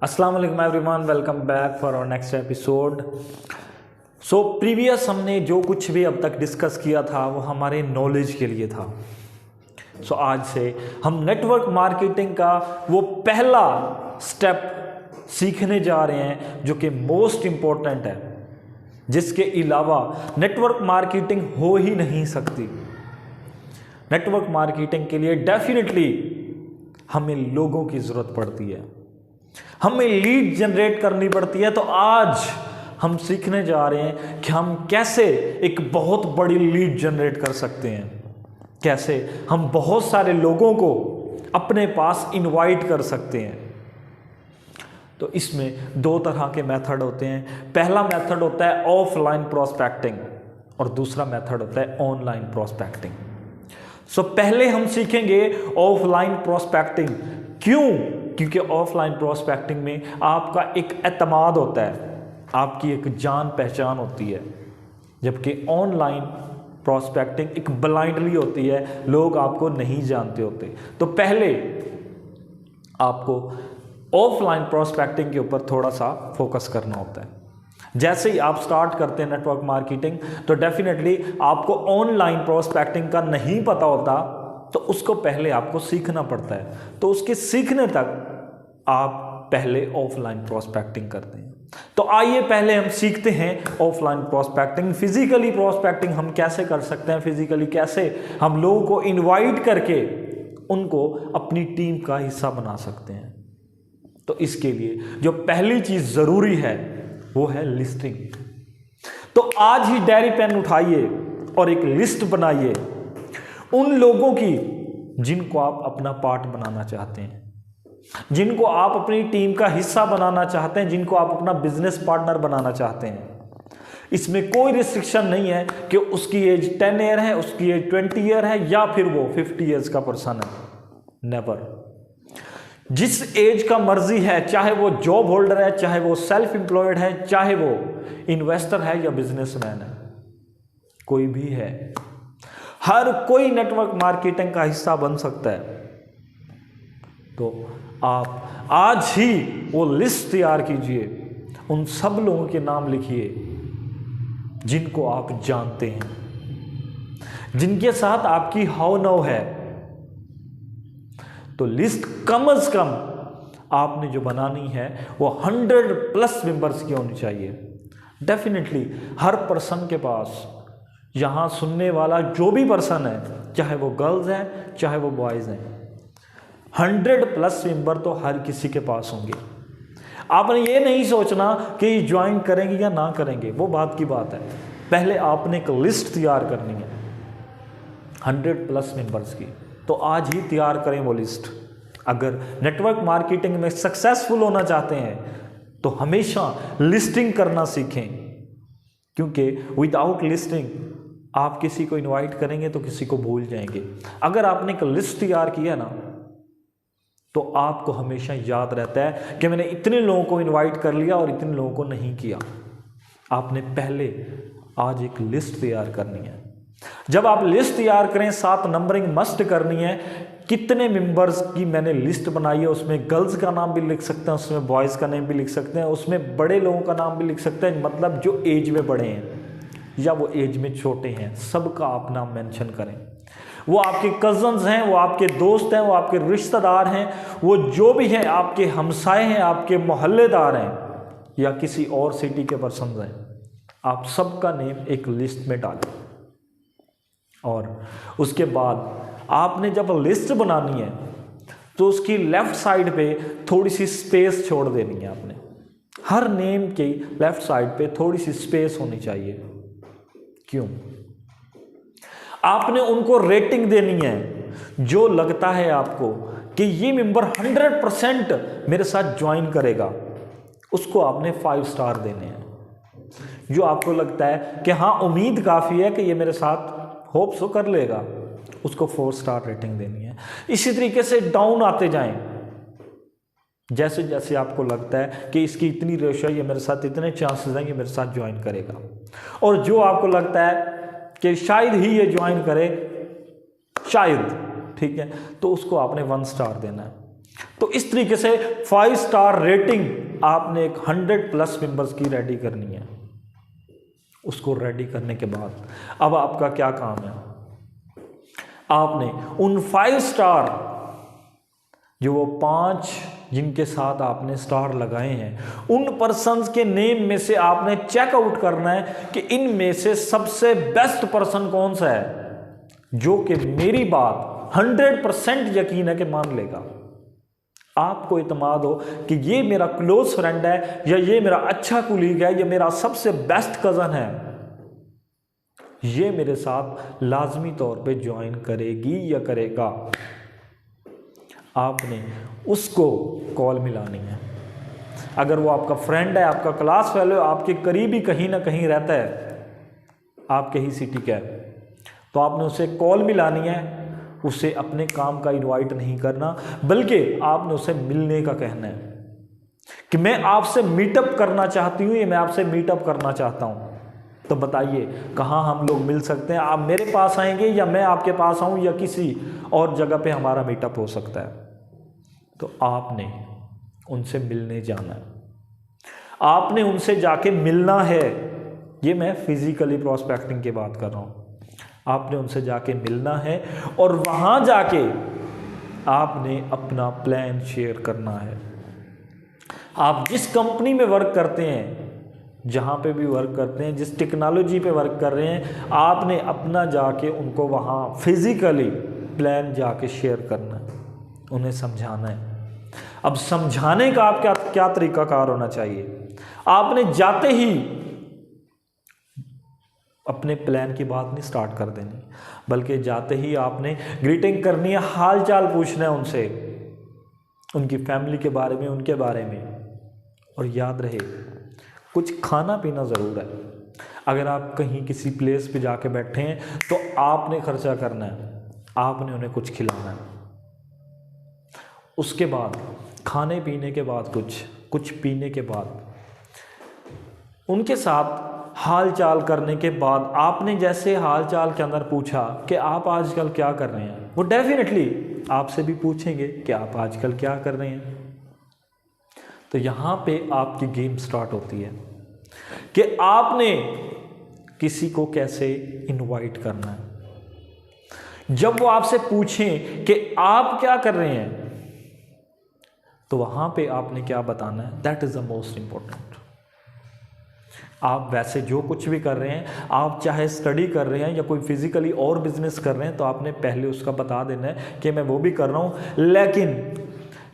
अस्सलाम वालेकुम everyone, welcome back for our next episode. Previous हमने जो कुछ भी अब तक डिस्कस किया था वो हमारे नॉलेज के लिए था। आज से हम नेटवर्क मार्केटिंग का वो पहला स्टेप सीखने जा रहे हैं जो कि मोस्ट इम्पोर्टेंट है, जिसके अलावा नेटवर्क मार्केटिंग हो ही नहीं सकती। नेटवर्क मार्केटिंग के लिए डेफिनेटली हमें लोगों की ज़रूरत पड़ती है, हमें लीड जनरेट करनी पड़ती है। तो आज हम सीखने जा रहे हैं कि हम कैसे एक बहुत बड़ी लीड जनरेट कर सकते हैं, कैसे हम बहुत सारे लोगों को अपने पास इनवाइट कर सकते हैं। तो इसमें दो तरह के मेथड होते हैं। पहला मेथड होता है ऑफलाइन प्रोस्पेक्टिंग और दूसरा मेथड होता है ऑनलाइन प्रोस्पेक्टिंग। पहले हम सीखेंगे ऑफलाइन प्रोस्पेक्टिंग। क्यों? क्योंकि ऑफलाइन प्रोस्पेक्टिंग में आपका एक एतमाद होता है, आपकी एक जान पहचान होती है, जबकि ऑनलाइन प्रोस्पेक्टिंग एक ब्लाइंडली होती है, लोग आपको नहीं जानते होते। तो पहले आपको ऑफलाइन प्रोस्पेक्टिंग के ऊपर थोड़ा सा फोकस करना होता है। जैसे ही आप स्टार्ट करते हैं नेटवर्क मार्केटिंग, तो डेफिनेटली आपको ऑनलाइन प्रोस्पेक्टिंग का नहीं पता होता, तो उसको पहले आपको सीखना पड़ता है। तो उसके सीखने तक आप पहले ऑफलाइन प्रोस्पेक्टिंग करते हैं। तो आइए पहले हम सीखते हैं ऑफलाइन प्रोस्पेक्टिंग। फिजिकली प्रोस्पेक्टिंग हम कैसे कर सकते हैं, फिजिकली कैसे हम लोगों को इनवाइट करके उनको अपनी टीम का हिस्सा बना सकते हैं। तो इसके लिए जो पहली चीज जरूरी है वो है लिस्टिंग। तो आज ही डायरी पेन उठाइए और एक लिस्ट बनाइए उन लोगों की जिनको आप अपना पार्ट बनाना चाहते हैं, जिनको आप अपनी टीम का हिस्सा बनाना चाहते हैं, जिनको आप अपना बिजनेस पार्टनर बनाना चाहते हैं। इसमें कोई रिस्ट्रिक्शन नहीं है कि उसकी एज 10 ईयर है, उसकी एज 20 ईयर है, या फिर वो 50 ईयर्स का पर्सन है। नेवर। जिस एज का मर्जी है, चाहे वो जॉब होल्डर है, चाहे वो सेल्फ एम्प्लॉयड है, चाहे वो इन्वेस्टर है या बिजनेसमैन है, कोई भी है, हर कोई नेटवर्क मार्केटिंग का हिस्सा बन सकता है। तो आप आज ही वो लिस्ट तैयार कीजिए, उन सब लोगों के नाम लिखिए जिनको आप जानते हैं, जिनके साथ आपकी हाव नौ है। तो लिस्ट कम से कम आपने जो बनानी है वो 100+ मेंबर्स की होनी चाहिए। डेफिनेटली हर पर्सन के पास, यहां सुनने वाला जो भी पर्सन है, चाहे वो गर्ल्स हैं चाहे वो बॉयज हैं, 100+ मेंबर तो हर किसी के पास होंगे। आपने ये नहीं सोचना कि ज्वाइन करेंगे या ना करेंगे, वो बात की बात है। पहले आपने एक लिस्ट तैयार करनी है 100+ मेंबर्स की। तो आज ही तैयार करें वो लिस्ट। अगर नेटवर्क मार्केटिंग में सक्सेसफुल होना चाहते हैं तो हमेशा लिस्टिंग करना सीखें, क्योंकि विदाउट लिस्टिंग आप किसी को इनवाइट करेंगे तो किसी को भूल जाएंगे। अगर आपने एक लिस्ट तैयार किया ना, तो आपको हमेशा याद रहता है कि मैंने इतने लोगों को इनवाइट कर लिया और इतने लोगों को नहीं किया। आपने पहले आज एक लिस्ट तैयार करनी है। जब आप लिस्ट तैयार करें, 7 नंबरिंग मस्ट करनी है। कितने मेंबर्स की मैंने लिस्ट बनाई है, उसमें गर्ल्स का नाम भी लिख सकते हैं, उसमें बॉयज़ का नाम भी लिख सकते हैं, उसमें बड़े लोगों का नाम भी लिख सकते हैं, मतलब जो एज में बड़े हैं या वो एज में छोटे हैं, सबका आप नाम मेंशन करें। वो आपके कजन्स हैं, वो आपके दोस्त हैं, वो आपके रिश्तेदार हैं, वो जो भी हैं, आपके हमसाए हैं, आपके मोहल्लेदार हैं या किसी और सिटी के पर्सन हैं, आप सबका नेम एक लिस्ट में डालें। और उसके बाद आपने जब लिस्ट बनानी है तो उसकी लेफ्ट साइड पे थोड़ी सी स्पेस छोड़ देनी है। आपने हर नेम के लेफ्ट साइड पे थोड़ी सी स्पेस होनी चाहिए। क्यों? आपने उनको रेटिंग देनी है। जो लगता है आपको कि ये मेंबर 100% मेरे साथ ज्वाइन करेगा, उसको आपने 5 स्टार देने हैं। जो आपको लगता है कि हाँ उम्मीद काफ़ी है कि ये मेरे साथ होप सो कर लेगा, उसको 4 स्टार रेटिंग देनी है। इसी तरीके से डाउन आते जाएं। जैसे जैसे आपको लगता है कि इसकी इतनी रेशो है, ये मेरे साथ इतने चांसेस हैं कि मेरे साथ ज्वाइन करेगा, और जो आपको लगता है कि शायद ही ये ज्वाइन करे, शायद, ठीक है, तो उसको आपने 1 स्टार देना है। तो इस तरीके से 5 स्टार रेटिंग आपने एक 100+ मेंबर्स की रेडी करनी है। उसको रेडी करने के बाद अब आपका क्या काम है, आपने उन 5 स्टार जो वो 5 जिनके साथ आपने स्टार लगाए हैं, उन पर्सन्स के नेम में से आपने चेकआउट करना है कि इनमें से सबसे बेस्ट पर्सन कौन सा है जो कि मेरी बात 100% यकीन है कि मान लेगा। आपको इत्मीनान हो कि ये मेरा क्लोज फ्रेंड है, या ये मेरा अच्छा कुलीग है, या मेरा सबसे बेस्ट कज़न है, ये मेरे साथ लाजमी तौर पे ज्वाइन करेगी या करेगा। आपने उसको कॉल मिलानी है। अगर वो आपका फ्रेंड है, आपका क्लास फेलो, आपके करीबी कहीं ना कहीं रहता है, आपके ही सिटी का है, तो आपने उसे कॉल मिलानी है। उसे अपने काम का इनवाइट नहीं करना, बल्कि आपने उसे मिलने का कहना है कि मैं आपसे मीटअप करना चाहती हूँ, या मैं आपसे मीटअप करना चाहता हूँ। तो बताइए कहाँ हम लोग मिल सकते हैं? आप मेरे पास आएंगे, या मैं आपके पास आऊँ, या किसी और जगह पे हमारा मीटअप हो सकता है? तो आपने उनसे मिलने जाना है, आपने उनसे जाके मिलना है। ये मैं फिजिकली प्रोस्पेक्टिंग की बात कर रहा हूँ। आपने उनसे जाके मिलना है और वहाँ जाके आपने अपना प्लान शेयर करना है। आप जिस कंपनी में वर्क करते हैं, जहाँ पे भी वर्क करते हैं, जिस टेक्नोलॉजी पे वर्क कर रहे हैं, आपने अपना जाके उनको वहाँ फिजिकली प्लान जाके शेयर करना है, उन्हें समझाना है। अब समझाने का आप क्या तरीकाकार होना चाहिए? आपने जाते ही अपने प्लान की बात नहीं स्टार्ट कर देनी, बल्कि जाते ही आपने ग्रीटिंग करनी है, हाल चाल पूछना है उनसे, उनकी फैमिली के बारे में, उनके बारे में। और याद रहे कुछ खाना पीना ज़रूर है। अगर आप कहीं किसी प्लेस पे जाके बैठे हैं तो आपने खर्चा करना है, आपने उन्हें कुछ खिलाना है। उसके बाद खाने पीने के बाद कुछ पीने के बाद उनके साथ हाल चाल करने के बाद आपने जैसे हाल चाल के अंदर पूछा कि आप आजकल क्या कर रहे हैं, वो डेफिनेटली आपसे भी पूछेंगे कि आप आजकल क्या कर रहे हैं। तो यहाँ पे आपकी गेम स्टार्ट होती है कि आपने किसी को कैसे इनवाइट करना है। जब वो आपसे पूछें कि आप क्या कर रहे हैं, तो वहाँ पे आपने क्या बताना है, that is the most important. आप वैसे जो कुछ भी कर रहे हैं, आप चाहे स्टडी कर रहे हैं या कोई फिजिकली और बिजनेस कर रहे हैं, तो आपने पहले उसका बता देना है कि मैं वो भी कर रहा हूँ, लेकिन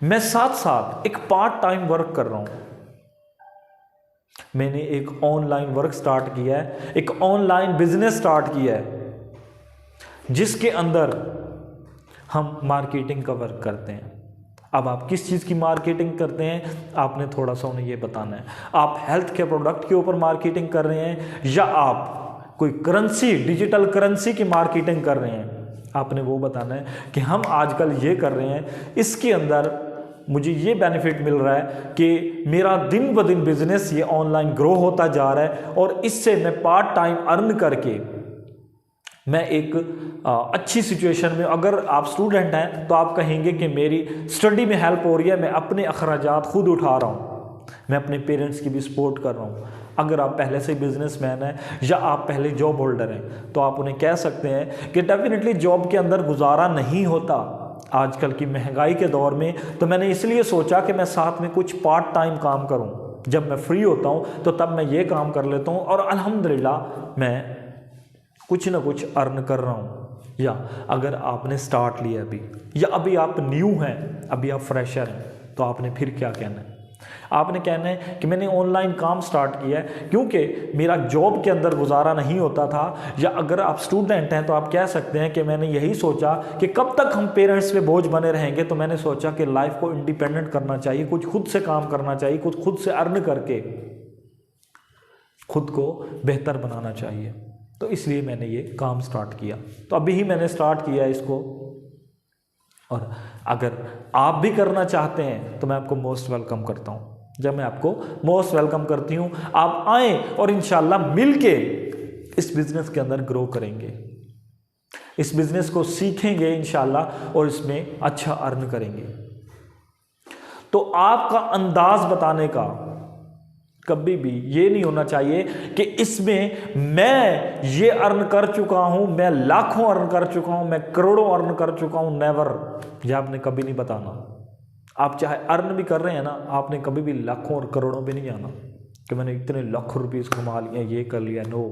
मैं साथ साथ एक पार्ट टाइम वर्क कर रहा हूँ। मैंने एक ऑनलाइन वर्क स्टार्ट किया है, एक ऑनलाइन बिजनेस स्टार्ट किया है, जिसके अंदर हम मार्केटिंग का वर्क करते हैं। अब आप किस चीज़ की मार्केटिंग करते हैं, आपने थोड़ा सा उन्हें ये बताना है। आप हेल्थ के प्रोडक्ट के ऊपर मार्केटिंग कर रहे हैं, या आप कोई करेंसी, डिजिटल करेंसी की मार्केटिंग कर रहे हैं, आपने वो बताना है कि हम आजकल ये कर रहे हैं, इसके अंदर मुझे ये बेनिफिट मिल रहा है कि मेरा दिन ब दिन बिजनेस ये ऑनलाइन ग्रो होता जा रहा है, और इससे मैं पार्ट टाइम अर्न करके मैं एक अच्छी सिचुएशन में, अगर आप स्टूडेंट हैं तो आप कहेंगे कि मेरी स्टडी में हेल्प हो रही है, मैं अपने अखराजात खुद उठा रहा हूँ, मैं अपने पेरेंट्स की भी सपोर्ट कर रहा हूँ। अगर आप पहले से बिजनेसमैन हैं या आप पहले जॉब होल्डर हैं, तो आप उन्हें कह सकते हैं कि डेफिनेटली जॉब के अंदर गुजारा नहीं होता आजकल की महंगाई के दौर में, तो मैंने इसलिए सोचा कि मैं साथ में कुछ पार्ट टाइम काम करूँ। जब मैं फ्री होता हूँ तो तब मैं ये काम कर लेता हूँ, और अल्हम्दुलिल्लाह मैं कुछ ना कुछ अर्न कर रहा हूँ। या अगर आपने स्टार्ट लिया अभी, या अभी आप न्यू हैं, अभी आप फ्रेशर हैं, तो आपने फिर क्या कहना है? आपने कहना है कि मैंने ऑनलाइन काम स्टार्ट किया है क्योंकि मेरा जॉब के अंदर गुजारा नहीं होता था। या अगर आप स्टूडेंट हैं तो आप कह सकते हैं कि मैंने यही सोचा कि कब तक हम पेरेंट्स पे बोझ बने रहेंगे, तो मैंने सोचा कि लाइफ को इंडिपेंडेंट करना चाहिए, कुछ खुद से काम करना चाहिए, कुछ खुद से अर्न करके खुद को बेहतर बनाना चाहिए। तो इसलिए मैंने ये काम स्टार्ट किया। तो अभी ही मैंने स्टार्ट किया इसको, और अगर आप भी करना चाहते हैं तो मैं आपको मोस्ट वेलकम करता हूँ। जब मैं आपको मोस्ट वेलकम करती हूँ, आप आएँ और इंशाल्लाह मिलके इस बिज़नेस के अंदर ग्रो करेंगे, इस बिज़नेस को सीखेंगे इंशाल्लाह, और इसमें अच्छा अर्न करेंगे। तो आपका अंदाज बताने का कभी भी ये नहीं होना चाहिए कि इसमें मैं ये अर्न कर चुका हूं, मैं लाखों अर्न कर चुका हूं, मैं करोड़ों अर्न कर चुका हूं। नेवर, ये आपने कभी नहीं बताना। आप चाहे अर्न भी कर रहे हैं ना, आपने कभी भी लाखों और करोड़ों पे नहीं जाना कि मैंने इतने लाखों रुपीस कमा लिए, ये कर लिया। नो,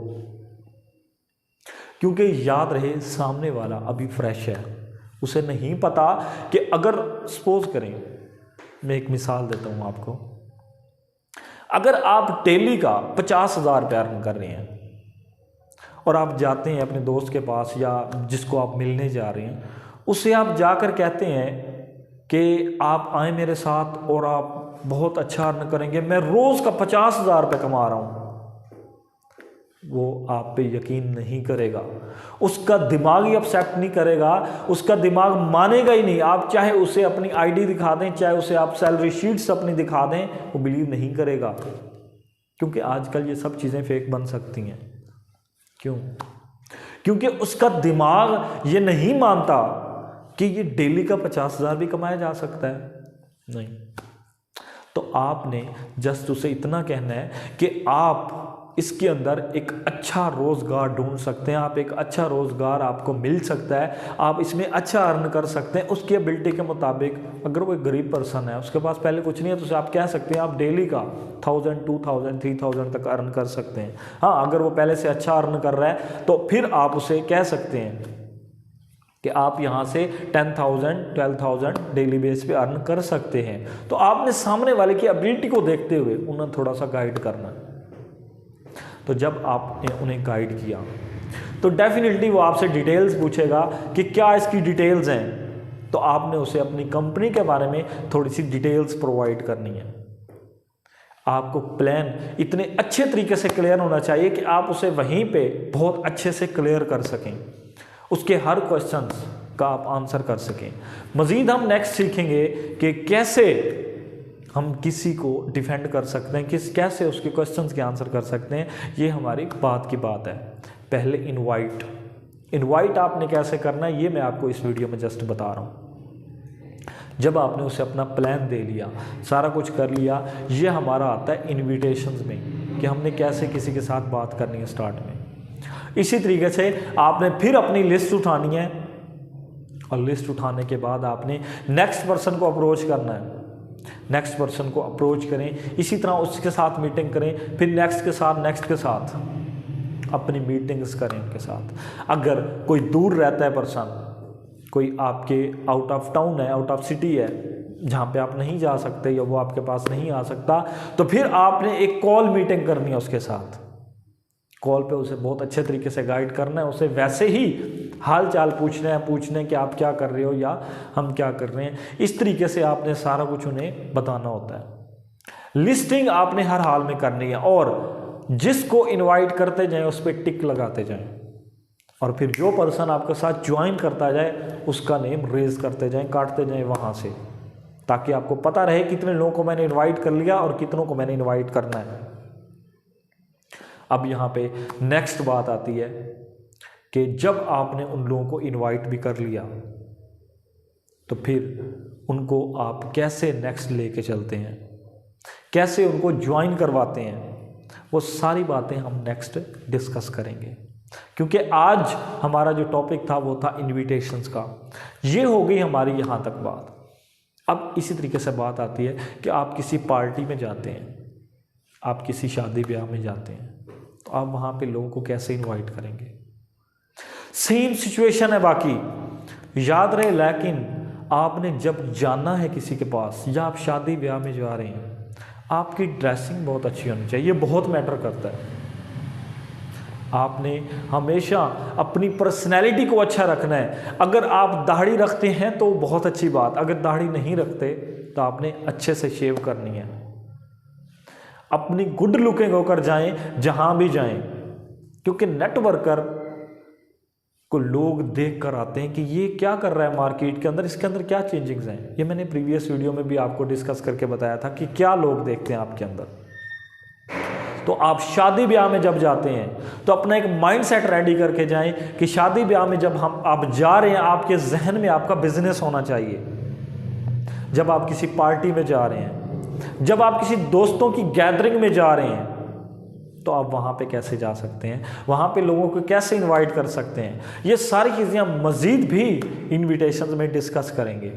क्योंकि याद रहे सामने वाला अभी फ्रेश है, उसे नहीं पता कि अगर सपोज करें, मैं एक मिसाल देता हूं आपको, अगर आप डेली का 50,000 रुपया अर्न कर रहे हैं और आप जाते हैं अपने दोस्त के पास या जिसको आप मिलने जा रहे हैं, उससे आप जाकर कहते हैं कि आप आए मेरे साथ और आप बहुत अच्छा अर्न करेंगे, मैं रोज़ का 50,000 रुपये कमा रहा हूँ, वो आप पे यकीन नहीं करेगा, उसका दिमाग ही एक्सेप्ट नहीं करेगा, उसका दिमाग मानेगा ही नहीं। आप चाहे उसे अपनी आईडी दिखा दें, चाहे उसे आप सैलरी शीट्स अपनी दिखा दें, वो बिलीव नहीं करेगा, क्योंकि आजकल ये सब चीज़ें फेक बन सकती हैं। क्यों? क्योंकि उसका दिमाग ये नहीं मानता कि ये डेली का 50,000 भी कमाया जा सकता है। नहीं, तो आपने जस्ट उसे इतना कहना है कि आप इसके अंदर एक अच्छा रोज़गार ढूंढ सकते हैं, आप एक अच्छा रोज़गार आपको मिल सकता है, आप इसमें अच्छा अर्न कर सकते हैं उसकी एबिलिटी के मुताबिक। अगर वो एक गरीब पर्सन है, उसके पास पहले कुछ नहीं है, तो आप कह सकते हैं आप डेली का 1000, 2000, 3000 तक अर्न कर सकते हैं। हाँ, अगर वो पहले से अच्छा अर्न कर रहा है तो फिर आप उसे कह सकते हैं कि आप यहाँ से 10,000, 12,000 डेली बेस पे अर्न कर सकते हैं। तो आपने सामने वाले की एबिलिटी को देखते हुए उन्हें थोड़ा सा गाइड करना है। तो जब आपने उन्हें गाइड किया तो डेफिनेटली वो आपसे डिटेल्स पूछेगा कि क्या इसकी डिटेल्स हैं, तो आपने उसे अपनी कंपनी के बारे में थोड़ी सी डिटेल्स प्रोवाइड करनी है। आपको प्लान इतने अच्छे तरीके से क्लियर होना चाहिए कि आप उसे वहीं पे बहुत अच्छे से क्लियर कर सकें, उसके हर क्वेश्चंस का आप आंसर कर सकें। मज़ीद हम नेक्स्ट सीखेंगे कि कैसे हम किसी को डिफेंड कर सकते हैं, कैसे उसके क्वेश्चंस के आंसर कर सकते हैं। ये हमारी बात की बात है। पहले इनवाइट आपने कैसे करना है ये मैं आपको इस वीडियो में जस्ट बता रहा हूँ। जब आपने उसे अपना प्लान दे लिया, सारा कुछ कर लिया, ये हमारा आता है इन्विटेशंस में कि हमने कैसे किसी के साथ बात करनी है स्टार्ट में। इसी तरीके से आपने फिर अपनी लिस्ट उठानी है और लिस्ट उठाने के बाद आपने नेक्स्ट पर्सन को अप्रोच करना है। नेक्स्ट पर्सन को अप्रोच करें, इसी तरह उसके साथ मीटिंग करें, फिर नेक्स्ट के साथ अपनी मीटिंग्स करें उनके साथ। अगर कोई दूर रहता है पर्सन, कोई आपके आउट ऑफ टाउन है, आउट ऑफ सिटी है, जहाँ पे आप नहीं जा सकते या वो आपके पास नहीं आ सकता, तो फिर आपने एक कॉल मीटिंग करनी है उसके साथ। कॉल पे उसे बहुत अच्छे तरीके से गाइड करना है, उसे वैसे ही हाल चाल पूछना है कि आप क्या कर रहे हो या हम क्या कर रहे हैं। इस तरीके से आपने सारा कुछ उन्हें बताना होता है। लिस्टिंग आपने हर हाल में करनी है और जिसको इनवाइट करते जाएं उस पर टिक लगाते जाएं और फिर जो पर्सन आपके साथ ज्वाइन करता जाए उसका नेम रेज करते जाएं, काटते जाएं वहाँ से, ताकि आपको पता रहे कितने लोगों को मैंने इन्वाइट कर लिया और कितनों को मैंने इन्वाइट करना है। अब यहाँ पे नेक्स्ट बात आती है कि जब आपने उन लोगों को इनवाइट भी कर लिया तो फिर उनको आप कैसे नेक्स्ट लेके चलते हैं, कैसे उनको ज्वाइन करवाते हैं, वो सारी बातें हम नेक्स्ट डिस्कस करेंगे। क्योंकि आज हमारा जो टॉपिक था वो था इनविटेशंस का। ये हो गई हमारी यहाँ तक बात। अब इसी तरीके से बात आती है कि आप किसी पार्टी में जाते हैं, आप किसी शादी ब्याह में जाते हैं, तो आप वहाँ पे लोगों को कैसे इनवाइट करेंगे। सेम सिचुएशन है बाकी, याद रहे। लेकिन आपने जब जाना है किसी के पास या आप शादी ब्याह में जा रहे हैं, आपकी ड्रेसिंग बहुत अच्छी होनी चाहिए, ये बहुत मैटर करता है। आपने हमेशा अपनी पर्सनैलिटी को अच्छा रखना है। अगर आप दाढ़ी रखते हैं तो बहुत अच्छी बात, अगर दाढ़ी नहीं रखते तो आपने अच्छे से शेव करनी है। अपनी गुड लुकिंग होकर जाएं जहां भी जाएं, क्योंकि नेटवर्कर को लोग देख कर आते हैं कि ये क्या कर रहा है मार्केट के अंदर, इसके अंदर क्या चेंजिंग्स हैं। ये मैंने प्रीवियस वीडियो में भी आपको डिस्कस करके बताया था कि क्या लोग देखते हैं आपके अंदर। तो आप शादी ब्याह में जब जाते हैं तो अपना एक माइंडसेट रेडी करके जाएं कि शादी ब्याह में जब आप जा रहे हैं, आपके जहन में आपका बिजनेस होना चाहिए। जब आप किसी पार्टी में जा रहे हैं, जब आप किसी दोस्तों की गैदरिंग में जा रहे हैं, तो आप वहाँ पे कैसे जा सकते हैं, वहाँ पे लोगों को कैसे इनवाइट कर सकते हैं, ये सारी चीज़ें हम मज़ीद भी इनविटेशंस में डिस्कस करेंगे।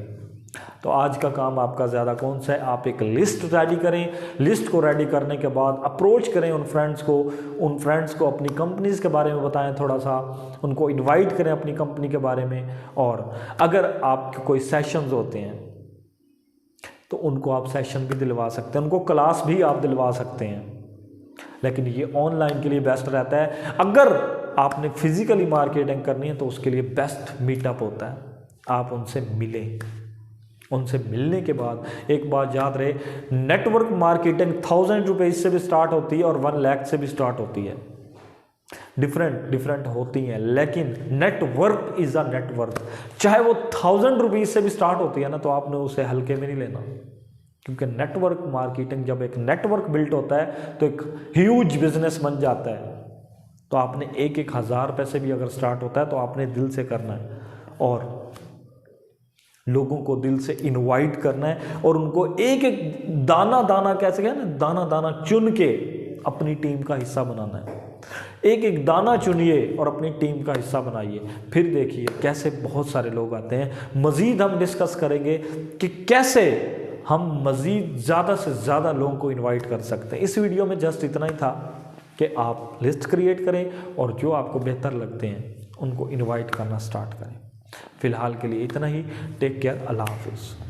तो आज का काम आपका ज़्यादा कौन सा है, आप एक लिस्ट रेडी करें। लिस्ट को रेडी करने के बाद अप्रोच करें उन फ्रेंड्स को अपनी कंपनीज़ के बारे में बताएं, थोड़ा सा उनको इनवाइट करें अपनी कंपनी के बारे में। और अगर आपके कोई सेशंस होते हैं तो उनको आप सेशन भी दिलवा सकते हैं, उनको क्लास भी आप दिलवा सकते हैं। लेकिन ये ऑनलाइन के लिए बेस्ट रहता है। अगर आपने फिजिकली मार्केटिंग करनी है तो उसके लिए बेस्ट मीटअप होता है, आप उनसे मिलें। उनसे मिलने के बाद एक बात याद रहे, नेटवर्क मार्केटिंग 1000 रुपीज़ से भी स्टार्ट होती है और 1 लाख से भी स्टार्ट होती है। डिफरेंट होती हैं, लेकिन नेटवर्क इज़ अ नेटवर्क। चाहे वो 1000 रुपीज़ से भी स्टार्ट होती है ना, तो आपने उसे हल्के में नहीं लेना, क्योंकि नेटवर्क मार्केटिंग जब एक नेटवर्क बिल्ट होता है तो एक ह्यूज बिजनेस बन जाता है। तो आपने एक 1000 रुपये से भी अगर स्टार्ट होता है तो आपने दिल से करना है और लोगों को दिल से इनवाइट करना है और उनको एक एक दाना दाना, कैसे कहना, दाना दाना चुन के अपनी टीम का हिस्सा बनाना है। एक एक दाना चुनिए और अपनी टीम का हिस्सा बनाइए, फिर देखिए कैसे बहुत सारे लोग आते हैं। मज़ीद हम डिस्कस करेंगे कि कैसे हम मज़ीद ज़्यादा से ज़्यादा लोगों को इनवाइट कर सकते हैं। इस वीडियो में जस्ट इतना ही था कि आप लिस्ट क्रिएट करें और जो आपको बेहतर लगते हैं उनको इनवाइट करना स्टार्ट करें। फ़िलहाल के लिए इतना ही। टेक केयर, अल्लाह हाफिज़।